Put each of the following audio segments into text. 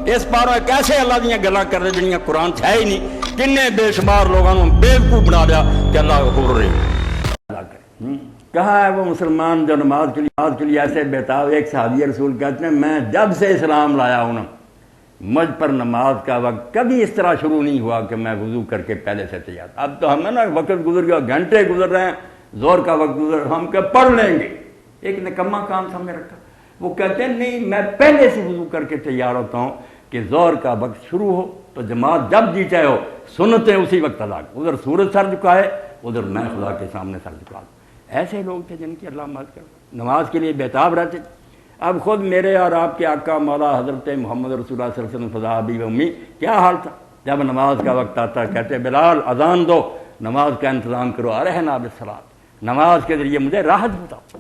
اس پاروں کیسے اللہ دیا گلاں کر رہے جنیاں قرآن ہے ہی نہیں. کنے بے شمار لوگوں نے بیوقوف بنا دیا کہ اللہ غفور رحیم. کہا ہے وہ مسلمان جو نماز کے لیے ایسے بےتاب. ایک صحابی رسول کہتے ہیں میں جب سے اسلام لایا ہوں نا مجھ پر نماز کا وقت کبھی اس طرح شروع نہیں ہوا کہ میں وضو کر کے پہلے سے تیار. اب تو ہمیں نا وقت گزر گیا, گھنٹے گزر رہے ہیں, زور کا وقت گزر, ہم کہ پڑھ لیں گے. ایک نکما کام سامنے رکھا. وہ کہتے ہیں نہیں میں پہلے سے وضو کر کے تیار ہوتا ہوں کہ زور کا وقت شروع ہو تو جماعت جب جی چاہے ہو سنتیں اسی وقت ادا. ادھر سورج سر جھکا ہے, ادھر میں خدا کے سامنے سر جھکا دوں. ایسے لوگ تھے جن کی اللہ مدد کر نماز کے لیے بےتاب رہتے. اب خود میرے اور آپ کے آقا مولا حضرت محمد رسول اللہ صلی اللہ علیہ وسلم فضا حبیب امی کیا حال تھا جب نماز کا وقت آتا کہتے بلال اذان دو, نماز کا انتظام کرو, ارحنا بالصلاۃ, نماز کے ذریعے مجھے راحت بتاؤ.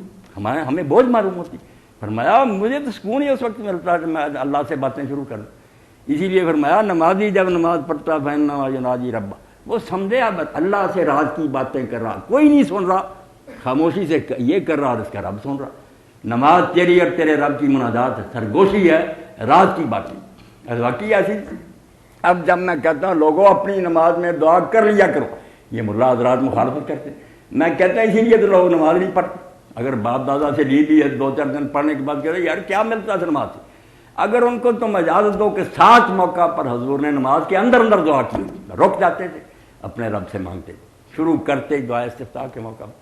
ہمیں بوجھ معلوم ہوتی. فرمایا مجھے تو سکون ہی اس وقت ملتا کہ میں اللہ سے باتیں شروع کر دوں. اسی لیے فرمایا نمازی جب نماز پڑھتا فإنما يناجي ربہ, وہ سمجھے اب اللہ سے راز کی باتیں کر رہا, کوئی نہیں سن رہا, خاموشی سے یہ کر رہا اور اس کا رب سن رہا. نماز تیری اور تیرے رب کی مناجات ہے, سرگوشی ہے, راز کی باتیں. واقعی ایسی. اب جب میں کہتا ہوں لوگوں اپنی نماز میں دعا کر لیا کرو, یہ ملا حضرات مخالفت کرتے. میں کہتا ہوں اسی لیے تو لوگ نماز نہیں پڑھتے. اگر باپ دادا سے لی ہے 2-4 دن پڑھنے کے بعد کہتے یار کیا ملتا ہے نماز سے. اگر ان کو تم اجازت دو کہ 7 موقع پر حضور نے نماز کے اندر دعا کی, رک جاتے تھے, اپنے رب سے مانگتے تھے, شروع کرتے دعا استفتاح کے موقع پر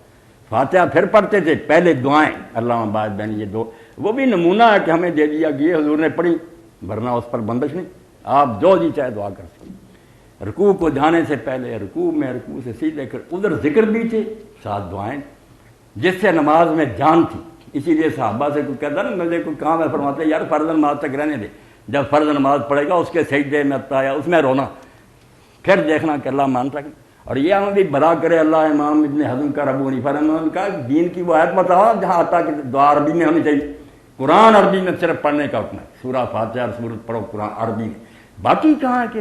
فاتحہ پھر پڑھتے تھے, پہلے دعائیں اللہ بعد بین, یہ دو وہ بھی نمونہ ہے کہ ہمیں دے دیا کہ یہ حضور نے پڑھی, ورنہ اس پر بندش نہیں. آپ جو جی چاہے دعا کر سکتے. رکوع کو جانے سے پہلے رکوع میں, رکوع سے سیدھے کر, ادھر ذکر بھی تھے, 7 دعائیں, جس سے نماز میں جان تھی. اسی لیے صحابہ سے کوئی کہتا نا مجھے کوئی کام ہے, فرماتے یار فرض نماز تک رہنے دے, جب فرض نماز پڑھے گا اس کے سجدے میں اتایا اس میں رونا, پھر دیکھنا کہ اللہ مانتا ہے. اور یہ ہمیں بھی بھلا کرے اللہ. امام ابن حزم کا ابو حنیفہ نے کہا دین کی وہ آیت بتاؤ جہاں آتا کہ دعا عربی میں ہونی چاہیے. قرآن عربی میں صرف پڑھنے کا حکم ہے, سورہ فاتحہ اور سورت پڑھو قرآن عربی میں, باقی کہاں ہے کہ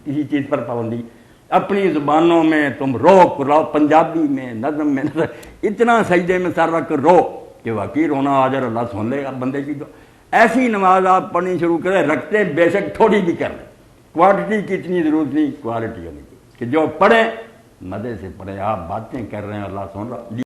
کسی چیز پر پابندی. اپنی زبانوں میں تم رو, پنجابی میں, نظم میں, اتنا سجدے میں سر رکھ کر رو کہ واقعی رونا آ جائے, اللہ سن لے گا بندے کی. تو ایسی نماز آپ پڑھنی شروع کریں, رکھتے بے شک تھوڑی بھی کر لیں, کوانٹٹی کی اتنی ضرورت نہیں, کوالٹی ہونی چاہیے کہ جو پڑھیں مزے سے پڑھیں. آپ باتیں کر رہے ہیں اللہ سن رہا.